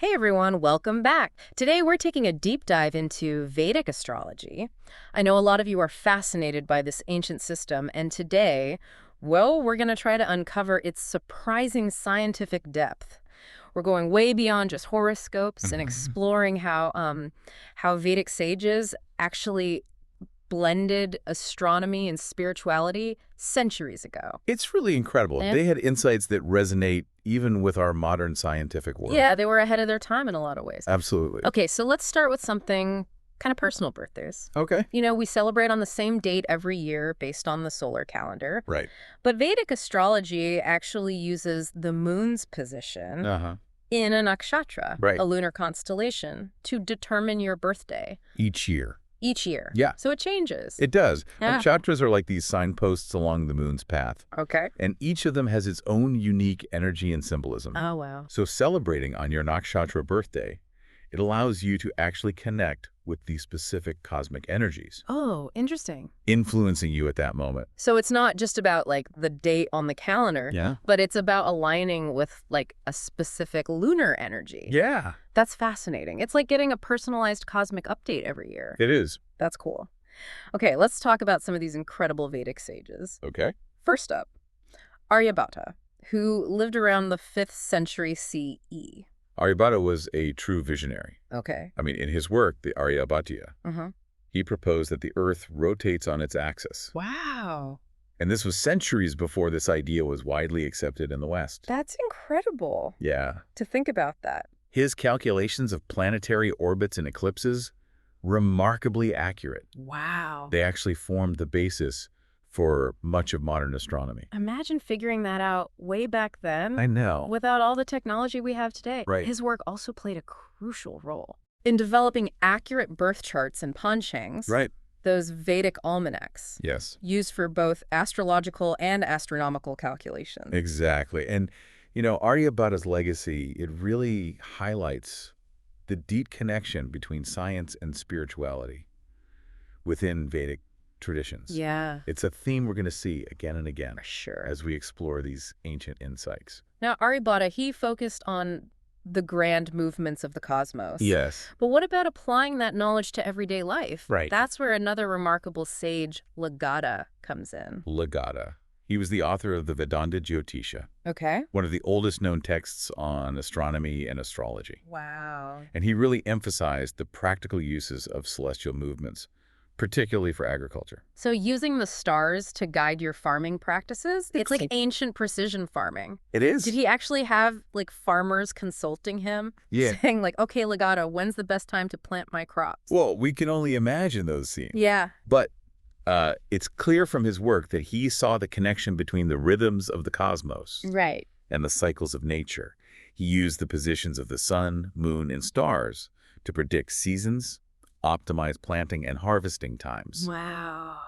Hey everyone, welcome back. Today we're taking a deep dive into Vedic astrology. I know a lot of you are fascinated by this ancient system, and today, well, we're going to try to uncover its surprising scientific depth. We're going way beyond just horoscopes and exploring how Vedic sages actually blended astronomy and spirituality centuries ago. It's really incredible. Yeah. They had insights that resonate even with our modern scientific world. Yeah, they were ahead of their time in a lot of ways. Absolutely. Okay, so let's start with something kind of personal: birthdays. Okay. You know, we celebrate on the same date every year based on the solar calendar. Right. But Vedic astrology actually uses the moon's position in a nakshatra, Right. a lunar constellation, to determine your birthday Each year. each year. Yeah. So it changes. It does. Yeah. Nakshatras are like these signposts along the moon's path, Okay. and each of them has its own unique energy and symbolism. Oh, wow. So celebrating on your nakshatra birthday, it allows you to actually connect with these specific cosmic energies, Oh, interesting. influencing you at that moment. So it's not just about, like, the date on the calendar, Yeah. but it's about aligning with, like, a specific lunar energy. Yeah, That's fascinating. It's like getting a personalized cosmic update every year. it is. That's cool. Okay, let's talk about some of these incredible Vedic sages. Okay. First up, Aryabhata, who lived around the 5th century CE. Aryabhata was a true visionary. Okay. I mean, in his work, the Aryabhatiya, he proposed that the Earth rotates on its axis. Wow. And this was centuries before this idea was widely accepted in the West. That's incredible Yeah. to think about that. His calculations of planetary orbits and eclipses, remarkably accurate. Wow. They actually formed the basis for much of modern astronomy. Imagine figuring that out way back then. I know. Without all the technology we have today. Right. His work also played a crucial role in developing accurate birth charts and panchangs, Right. those Vedic almanacs, Yes. used for both astrological and astronomical calculations. Exactly. And, Aryabhata's legacy, it really highlights the deep connection between science and spirituality within Vedic traditions. Yeah, It's a theme we're going to see again and again for sure. as we explore these ancient insights. Now, Aryabhata, he focused on the grand movements of the cosmos. Yes. But what about applying that knowledge to everyday life? Right. That's where another remarkable sage, Legata, comes in. Legata. He was the author of the Vedanta Jyotisha, Okay. one of the oldest known texts on astronomy and astrology. Wow. And he really emphasized the practical uses of celestial movements, particularly for agriculture. So using the stars to guide your farming practices, it's like ancient precision farming. It is. Did he actually have, like, farmers consulting him? Yeah. Saying, like, okay, Legata, when's the best time to plant my crops? Well, we can only imagine those scenes. Yeah. But it's clear from his work that he saw the connection between the rhythms of the cosmos Right. and the cycles of nature. He used the positions of the sun, moon, and stars to predict seasons, optimize planting and harvesting times, Wow.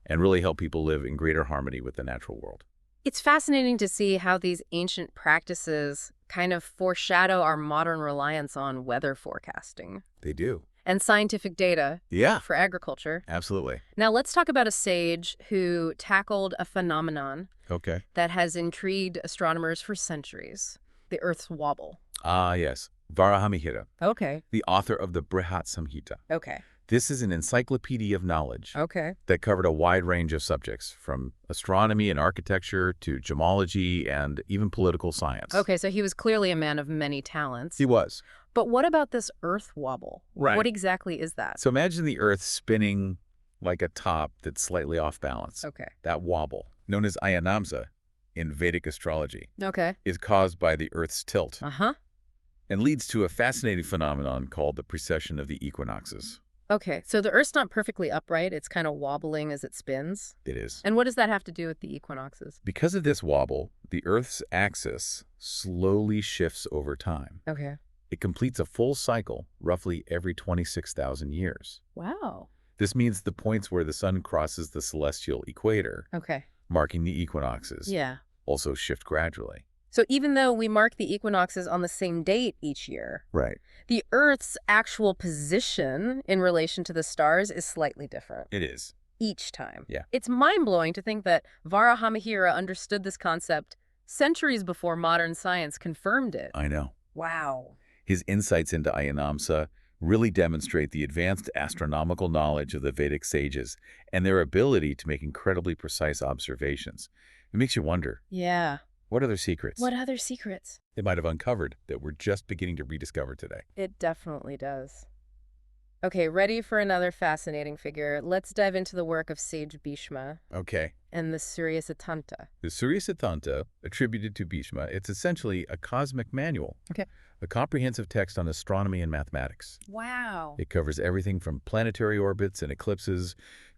and really help people live in greater harmony with the natural world. It's fascinating to see how these ancient practices kind of foreshadow our modern reliance on weather forecasting They do. and scientific data Yeah, for agriculture. absolutely. Now, let's talk about a sage who tackled a phenomenon Okay. that has intrigued astronomers for centuries: the Earth's wobble. Ah, yes. Varahamihira, Okay. the author of the Brihat Samhita. Okay. This is an encyclopedia of knowledge Okay. that covered a wide range of subjects, from astronomy and architecture to gemology and even political science. Okay, so he was clearly a man of many talents. He was. But what about this Earth wobble? Right. What exactly is that? So imagine the Earth spinning like a top that's slightly off balance. Okay. That wobble, known as ayanamsa in Vedic astrology, Okay. is caused by the Earth's tilt Uh-huh. and leads to a fascinating phenomenon called the precession of the equinoxes. Okay, so the Earth's not perfectly upright. It's kind of wobbling as it spins. It is. And what does that have to do with the equinoxes? Because of this wobble, the Earth's axis slowly shifts over time. Okay. It completes a full cycle roughly every 26,000 years. Wow. This means the points where the sun crosses the celestial equator, Okay. marking the equinoxes, Yeah. also shift gradually. So even though we mark the equinoxes on the same date each year, Right. the Earth's actual position in relation to the stars is slightly different It is. each time. Yeah. It's mind-blowing to think that Varahamihira understood this concept centuries before modern science confirmed it. I know. Wow. His insights into Ayanamsa really demonstrate the advanced astronomical knowledge of the Vedic sages and their ability to make incredibly precise observations. It makes you wonder, Yeah. what other secrets What other secrets? they might have uncovered that we're just beginning to rediscover today? It definitely does. Okay, ready for another fascinating figure. Let's dive into the work of sage Bhishma Okay. and the Surya Siddhanta. The Surya Siddhanta, attributed to Bhishma, it's essentially a cosmic manual, Okay. a comprehensive text on astronomy and mathematics. Wow. It covers everything from planetary orbits and eclipses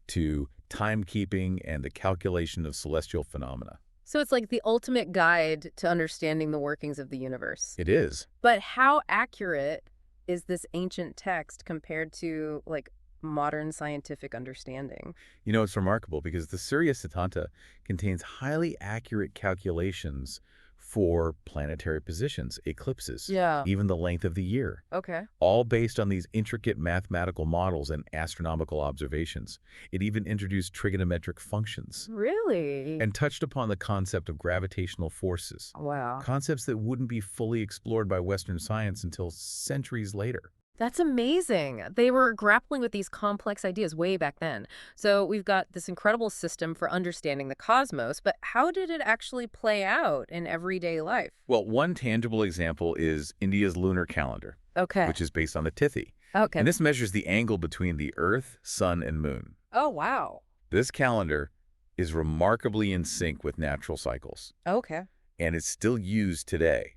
to timekeeping and the calculation of celestial phenomena. So it's like the ultimate guide to understanding the workings of the universe. It is. But how accurate is this ancient text compared to, like, modern scientific understanding? You know, it's remarkable because the Surya Siddhanta contains highly accurate calculations for planetary positions, eclipses, Yeah. even the length of the year, Okay. all based on these intricate mathematical models and astronomical observations. It even introduced trigonometric functions Really? and touched upon the concept of gravitational forces, Wow. concepts that wouldn't be fully explored by Western science until centuries later. That's amazing. They were grappling with these complex ideas way back then. So we've got this incredible system for understanding the cosmos, but how did it actually play out in everyday life? Well, one tangible example is India's lunar calendar, Okay. which is based on the Tithi. Okay. And this measures the angle between the Earth, Sun, and Moon. Oh, wow. This calendar is remarkably in sync with natural cycles, Okay. and it's still used today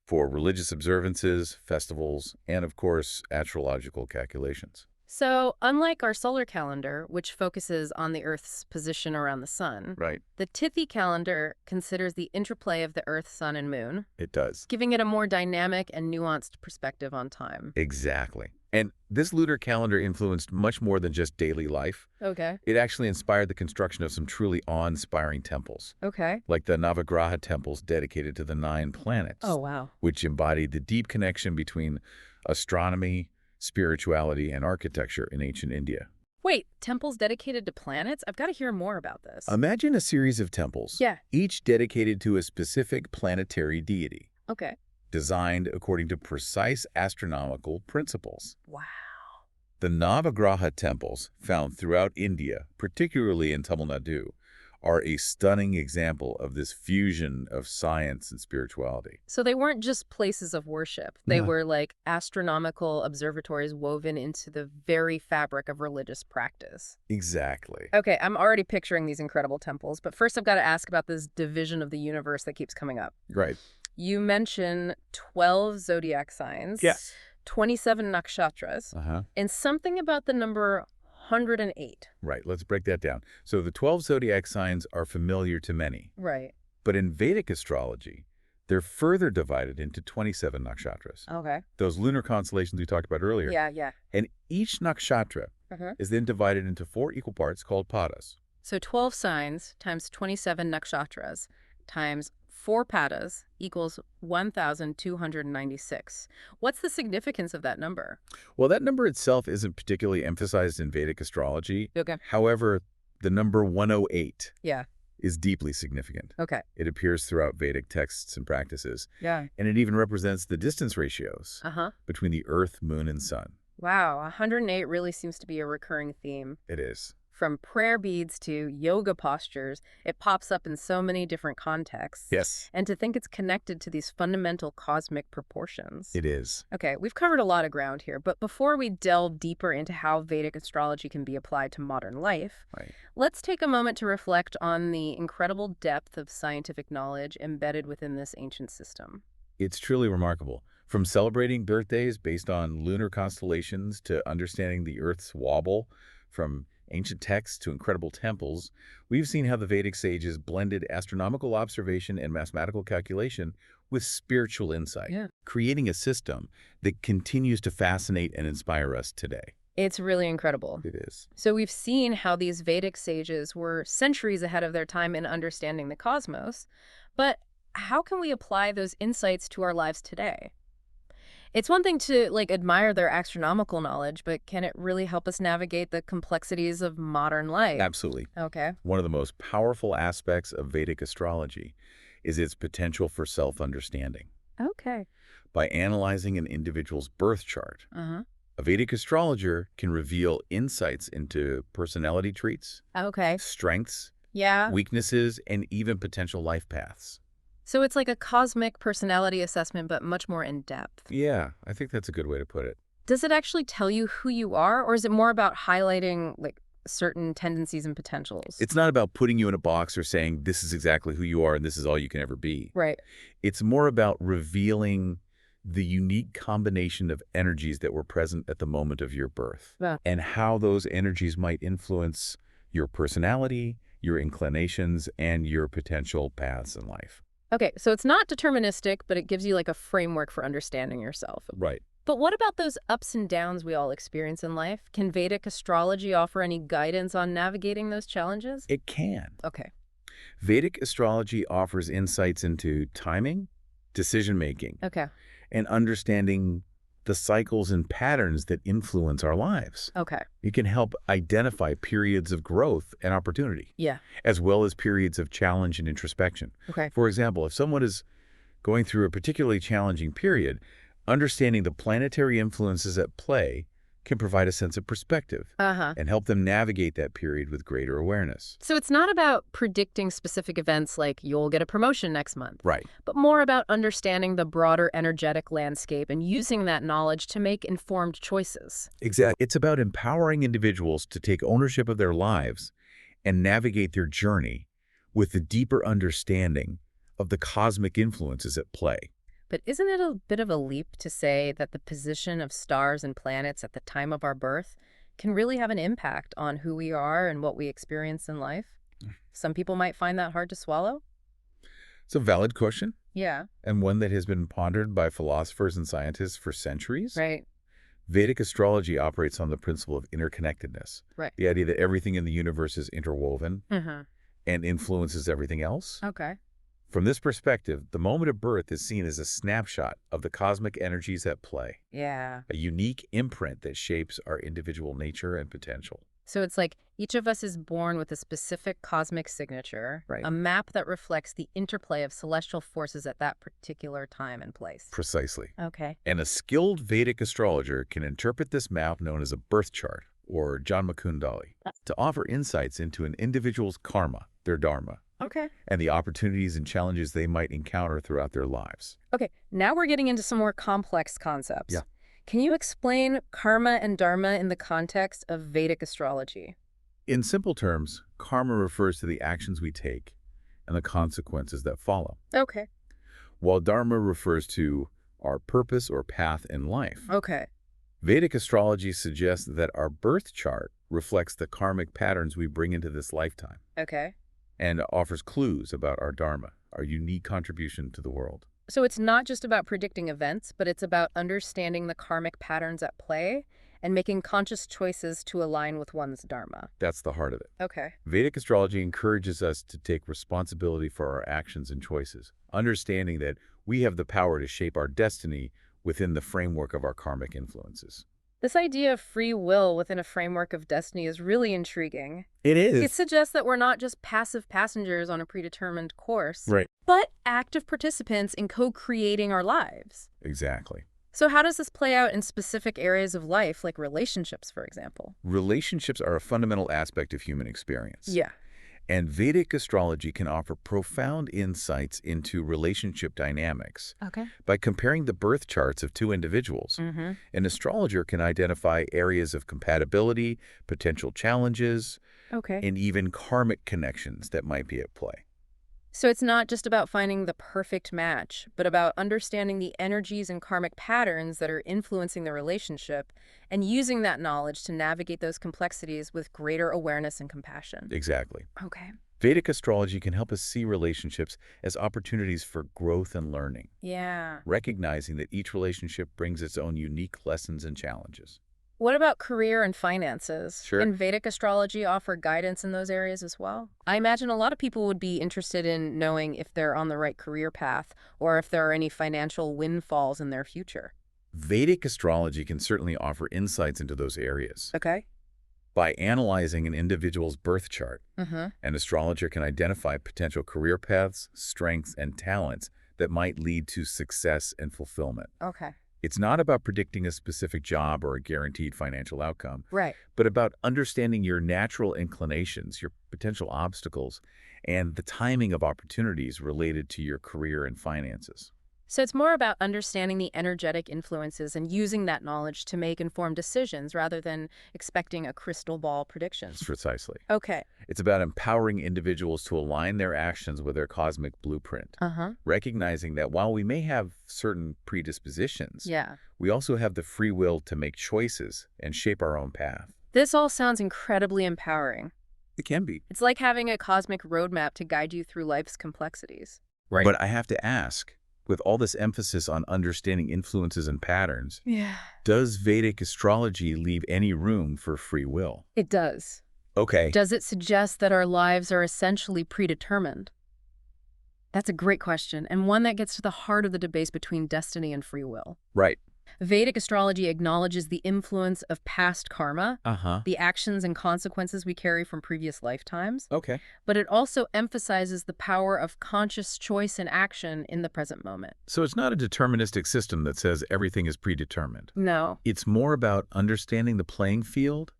for religious observances, festivals, and, of course, astrological calculations. So, unlike our solar calendar, which focuses on the Earth's position around the sun, Right. the Tithi calendar considers the interplay of the Earth, Sun, and Moon, It does. giving it a more dynamic and nuanced perspective on time. Exactly. And this lunar calendar influenced much more than just daily life. Okay. It actually inspired the construction of some truly awe-inspiring temples, Okay. like the Navagraha temples dedicated to the 9 planets, Oh, wow. which embodied the deep connection between astronomy, spirituality, and architecture in ancient India. Wait, temples dedicated to planets? I've got to hear more about this. Imagine a series of temples, Yeah. each dedicated to a specific planetary deity, Okay. designed according to precise astronomical principles. Wow. The Navagraha temples, found throughout India, particularly in Tamil Nadu, are a stunning example of this fusion of science and spirituality. So they weren't just places of worship. They No. were like astronomical observatories woven into the very fabric of religious practice. Exactly. Okay, I'm already picturing these incredible temples, but first I've got to ask about this division of the universe that keeps coming up. Right. You mention 12 zodiac signs, Yes. 27 nakshatras, and something about the number 108. Right. Let's break that down. So the 12 zodiac signs are familiar to many, Right. but in Vedic astrology, they're further divided into 27 nakshatras, Okay. those lunar constellations we talked about earlier. Yeah. And each nakshatra is then divided into 4 equal parts called padas. So 12 signs times 27 nakshatras times 4 padas equals 1,296. What's the significance of that number? Well, that number itself isn't particularly emphasized in Vedic astrology. Okay. However, the number 108 Yeah. is deeply significant. Okay. It appears throughout Vedic texts and practices, Yeah. and it even represents the distance ratios Uh-huh. between the Earth, Moon, and Sun. Wow, 108 really seems to be a recurring theme. It is. From prayer beads to yoga postures, it pops up in so many different contexts. Yes. And to think it's connected to these fundamental cosmic proportions. It is. Okay, we've covered a lot of ground here, but before we delve deeper into how Vedic astrology can be applied to modern life, Right. let's take a moment to reflect on the incredible depth of scientific knowledge embedded within this ancient system. It's truly remarkable. From celebrating birthdays based on lunar constellations to understanding the Earth's wobble, from ancient texts to incredible temples, we've seen how the Vedic sages blended astronomical observation and mathematical calculation with spiritual insight, Yeah. creating a system that continues to fascinate and inspire us today. It's really incredible. It is. So we've seen how these Vedic sages were centuries ahead of their time in understanding the cosmos, but how can we apply those insights to our lives today? It's one thing to, like, admire their astronomical knowledge, but can it really help us navigate the complexities of modern life? Absolutely. Okay. One of the most powerful aspects of Vedic astrology is its potential for self-understanding. Okay. By analyzing an individual's birth chart, Uh-huh. a Vedic astrologer can reveal insights into personality traits, Okay. strengths, Yeah. weaknesses, and even potential life paths. So it's like a cosmic personality assessment, but much more in depth. Yeah, I think that's a good way to put it. Does it actually tell you who you are, or is it more about highlighting like certain tendencies and potentials? It's not about putting you in a box or saying this is exactly who you are and this is all you can ever be. Right. It's more about revealing the unique combination of energies that were present at the moment of your birth Yeah. and how those energies might influence your personality, your inclinations, and your potential paths in life. Okay, so it's not deterministic, but it gives you like a framework for understanding yourself. Right. But what about those ups and downs we all experience in life? Can Vedic astrology offer any guidance on navigating those challenges? It can. Okay. Vedic astrology offers insights into timing, decision-making, Okay. and understanding the cycles and patterns that influence our lives. Okay. It can help identify periods of growth and opportunity, Yeah. as well as periods of challenge and introspection. Okay. For example, if someone is going through a particularly challenging period, understanding the planetary influences at play can provide a sense of perspective Uh-huh. and help them navigate that period with greater awareness. So it's not about predicting specific events like you'll get a promotion next month, Right. but more about understanding the broader energetic landscape and using that knowledge to make informed choices. Exactly. It's about empowering individuals to take ownership of their lives and navigate their journey with a deeper understanding of the cosmic influences at play. But isn't it a bit of a leap to say that the position of stars and planets at the time of our birth can really have an impact on who we are and what we experience in life? Some people might find that hard to swallow. It's a valid question, Yeah, and one that has been pondered by philosophers and scientists for centuries. right, Vedic astrology operates on the principle of interconnectedness, right. the idea that everything in the universe is interwoven Mm-hmm. and influences everything else. Okay. From this perspective, the moment of birth is seen as a snapshot of the cosmic energies at play, Yeah. a unique imprint that shapes our individual nature and potential. So it's like each of us is born with a specific cosmic signature, Right. a map that reflects the interplay of celestial forces at that particular time and place. Precisely. Okay. And a skilled Vedic astrologer can interpret this map known as a birth chart, or Janmakundali, to offer insights into an individual's karma, their dharma, Okay. and the opportunities and challenges they might encounter throughout their lives. Okay, now we're getting into some more complex concepts. Yeah. Can you explain karma and dharma in the context of Vedic astrology? In simple terms, karma refers to the actions we take and the consequences that follow, Okay. while dharma refers to our purpose or path in life. Okay. Vedic astrology suggests that our birth chart reflects the karmic patterns we bring into this lifetime Okay. and offers clues about our dharma, our unique contribution to the world. So it's not just about predicting events, but it's about understanding the karmic patterns at play and making conscious choices to align with one's dharma. That's the heart of it. Okay. Vedic astrology encourages us to take responsibility for our actions and choices, understanding that we have the power to shape our destiny within the framework of our karmic influences. This idea of free will within a framework of destiny is really intriguing. It is. It suggests that we're not just passive passengers on a predetermined course, Right. but active participants in co-creating our lives. Exactly. So how does this play out in specific areas of life, like relationships, for example? Relationships are a fundamental aspect of human experience. Yeah. And Vedic astrology can offer profound insights into relationship dynamics. Okay. By comparing the birth charts of two individuals, Mm-hmm. an astrologer can identify areas of compatibility, potential challenges, Okay. and even karmic connections that might be at play. So it's not just about finding the perfect match, but about understanding the energies and karmic patterns that are influencing the relationship and using that knowledge to navigate those complexities with greater awareness and compassion. Exactly. Okay. Vedic astrology can help us see relationships as opportunities for growth and learning, Yeah. recognizing that each relationship brings its own unique lessons and challenges. What about career and finances? Sure. Can Vedic astrology offer guidance in those areas as well? I imagine a lot of people would be interested in knowing if they're on the right career path or if there are any financial windfalls in their future. Vedic astrology can certainly offer insights into those areas. Okay. By analyzing an individual's birth chart, Mm-hmm. an astrologer can identify potential career paths, strengths, and talents that might lead to success and fulfillment. Okay. It's not about predicting a specific job or a guaranteed financial outcome, Right. but about understanding your natural inclinations, your potential obstacles, and the timing of opportunities related to your career and finances. So it's more about understanding the energetic influences and using that knowledge to make informed decisions rather than expecting a crystal ball prediction. Precisely. Okay. It's about empowering individuals to align their actions with their cosmic blueprint, Uh-huh. recognizing that while we may have certain predispositions, Yeah. we also have the free will to make choices and shape our own path. This all sounds incredibly empowering. It can be. It's like having a cosmic roadmap to guide you through life's complexities. Right. But I have to ask, with all this emphasis on understanding influences and patterns, Yeah. does Vedic astrology leave any room for free will? It does. Okay. Does it suggest that our lives are essentially predetermined? That's a great question, and one that gets to the heart of the debate between destiny and free will. Right. Vedic astrology acknowledges the influence of past karma, Uh-huh. the actions and consequences we carry from previous lifetimes, Okay. but it also emphasizes the power of conscious choice and action in the present moment. So it's not a deterministic system that says everything is predetermined. No. It's more about understanding the playing field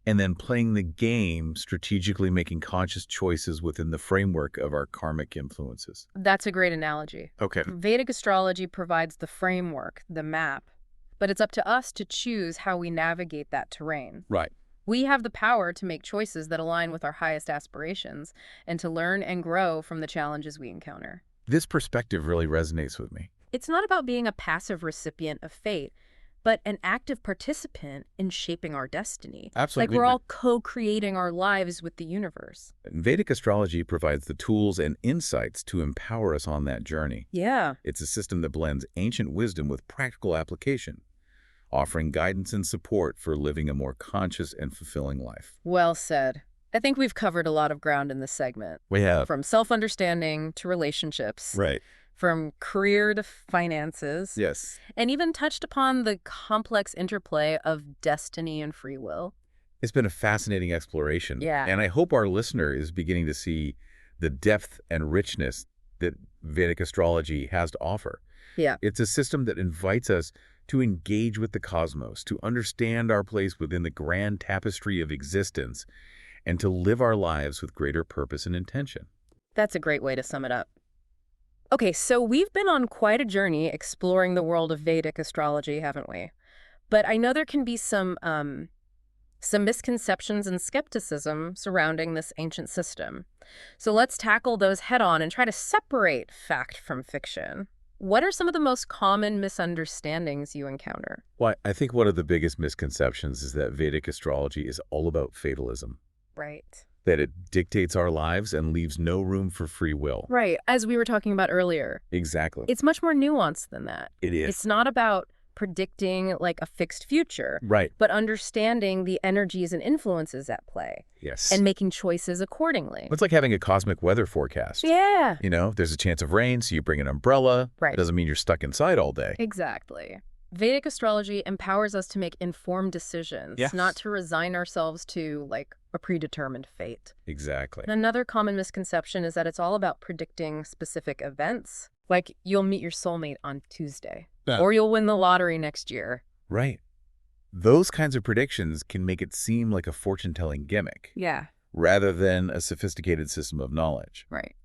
and then playing the game, strategically making conscious choices within the framework of our karmic influences. That's a great analogy. Okay. Vedic astrology provides the framework, the map, but it's up to us to choose how we navigate that terrain. Right. We have the power to make choices that align with our highest aspirations and to learn and grow from the challenges we encounter. This perspective really resonates with me. It's not about being a passive recipient of fate, but an active participant in shaping our destiny. Absolutely. Like we're all co-creating our lives with the universe. Vedic astrology provides the tools and insights to empower us on that journey. Yeah. It's a system that blends ancient wisdom with practical application, offering guidance and support for living a more conscious and fulfilling life. Well said. I think we've covered a lot of ground in this segment. We have. From self-understanding to relationships. Right. From career to finances. Yes. And even touched upon the complex interplay of destiny and free will. It's been a fascinating exploration. Yeah. And I hope our listener is beginning to see the depth and richness that Vedic astrology has to offer. Yeah. It's a system that invites us to engage with the cosmos, to understand our place within the grand tapestry of existence, and to live our lives with greater purpose and intention. That's a great way to sum it up. Okay, so we've been on quite a journey exploring the world of Vedic astrology, haven't we? But I know there can be some misconceptions and skepticism surrounding this ancient system. So let's tackle those head-on and try to separate fact from fiction. What are some of the most common misunderstandings you encounter? Well, I think one of the biggest misconceptions is that Vedic astrology is all about fatalism, Right. that it dictates our lives and leaves no room for free will. Right, as we were talking about earlier. Exactly. It's much more nuanced than that. It is. It's not about predicting like a fixed future, Right. but understanding the energies and influences at play Yes. and making choices accordingly. It's like having a cosmic weather forecast. Yeah. You know, there's a chance of rain, so you bring an umbrella. Right. It doesn't mean you're stuck inside all day. Exactly. Vedic astrology empowers us to make informed decisions, Yes. not to resign ourselves to like a predetermined fate. Exactly. And another common misconception is that it's all about predicting specific events. Like you'll meet your soulmate on Tuesday, or you'll win the lottery next year. Right. Those kinds of predictions can make it seem like a fortune-telling gimmick, Yeah. rather than a sophisticated system of knowledge. Right.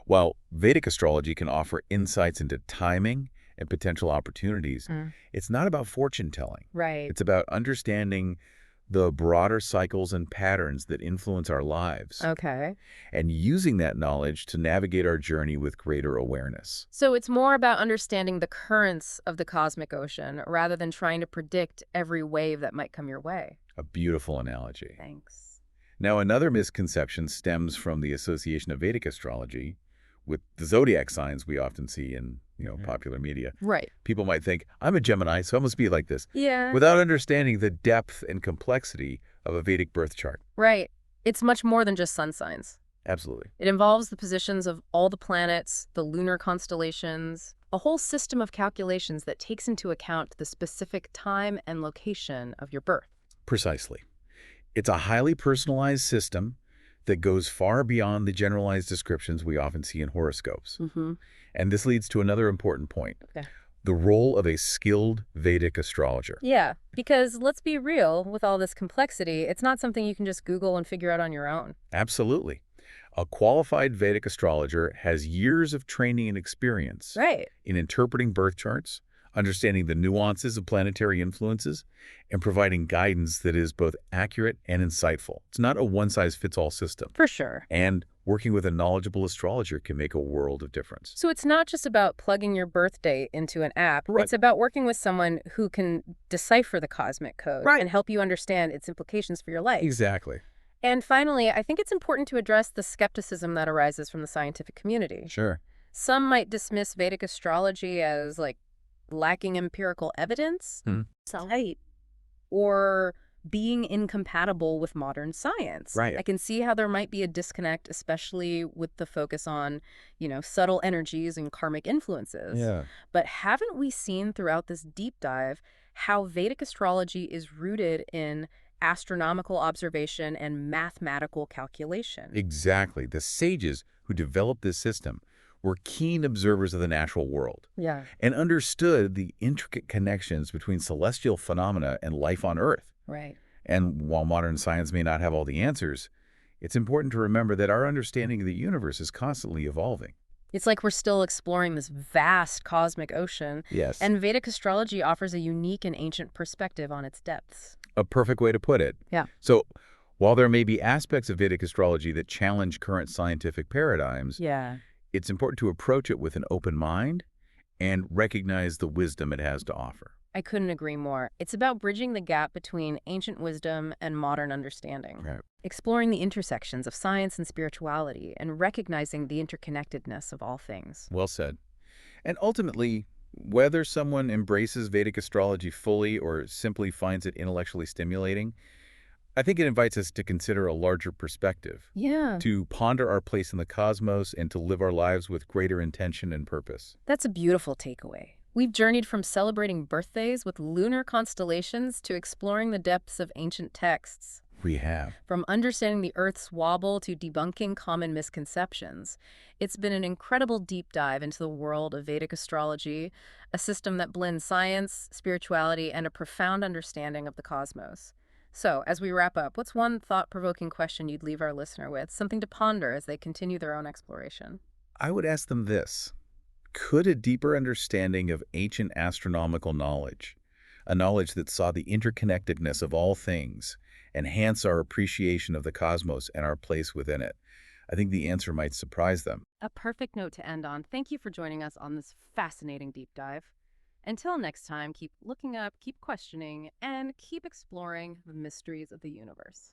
While Vedic astrology can offer insights into timing and potential opportunities, it's not about fortune-telling. Right. It's about understanding the broader cycles and patterns that influence our lives, Okay. and using that knowledge to navigate our journey with greater awareness. So it's more about understanding the currents of the cosmic ocean rather than trying to predict every wave that might come your way. A beautiful analogy. Thanks. Now, another misconception stems from the association of Vedic astrology with the zodiac signs we often see in, popular media. Right. People might think, I'm a Gemini, so I must be like this, Yeah. without understanding the depth and complexity of a Vedic birth chart. Right. It's much more than just sun signs. Absolutely. It involves the positions of all the planets, the lunar constellations, a whole system of calculations that takes into account the specific time and location of your birth. Precisely. It's a highly personalized system that goes far beyond the generalized descriptions we often see in horoscopes. Mm-hmm. And this leads to another important point, Okay. the role of a skilled Vedic astrologer. Yeah, because let's be real, with all this complexity, it's not something you can just Google and figure out on your own. Absolutely. A qualified Vedic astrologer has years of training and experience Right. in interpreting birth charts, understanding the nuances of planetary influences, and providing guidance that is both accurate and insightful. It's not a one-size-fits-all system. For sure. And working with a knowledgeable astrologer can make a world of difference. So it's not just about plugging your birth date into an app. Right. It's about working with someone who can decipher the cosmic code Right. and help you understand its implications for your life. Exactly. And finally, I think it's important to address the skepticism that arises from the scientific community. Sure. Some might dismiss Vedic astrology as, like, lacking empirical evidence, right, or being incompatible with modern science. Right. I can see how there might be a disconnect, especially with the focus on, subtle energies and karmic influences. Yeah. But haven't we seen throughout this deep dive how Vedic astrology is rooted in astronomical observation and mathematical calculation? Exactly. The sages who developed this system were keen observers of the natural world Yeah. and understood the intricate connections between celestial phenomena and life on Earth. Right. And while modern science may not have all the answers, it's important to remember that our understanding of the universe is constantly evolving. It's like we're still exploring this vast cosmic ocean, Yes. and Vedic astrology offers a unique and ancient perspective on its depths. A perfect way to put it. Yeah. So, while there may be aspects of Vedic astrology that challenge current scientific paradigms, Yeah. it's important to approach it with an open mind and recognize the wisdom it has to offer. I couldn't agree more. It's about bridging the gap between ancient wisdom and modern understanding, Right. exploring the intersections of science and spirituality, and recognizing the interconnectedness of all things. Well said. And ultimately, whether someone embraces Vedic astrology fully or simply finds it intellectually stimulating, I think it invites us to consider a larger perspective, Yeah. to ponder our place in the cosmos and to live our lives with greater intention and purpose. That's a beautiful takeaway. We've journeyed from celebrating birthdays with lunar constellations to exploring the depths of ancient texts. We have. From understanding the Earth's wobble to debunking common misconceptions, it's been an incredible deep dive into the world of Vedic astrology, a system that blends science, spirituality, and a profound understanding of the cosmos. So, as we wrap up, what's one thought-provoking question you'd leave our listener with, something to ponder as they continue their own exploration? I would ask them this. Could a deeper understanding of ancient astronomical knowledge, a knowledge that saw the interconnectedness of all things, enhance our appreciation of the cosmos and our place within it? I think the answer might surprise them. A perfect note to end on. Thank you for joining us on this fascinating deep dive. Until next time, keep looking up, keep questioning, and keep exploring the mysteries of the universe.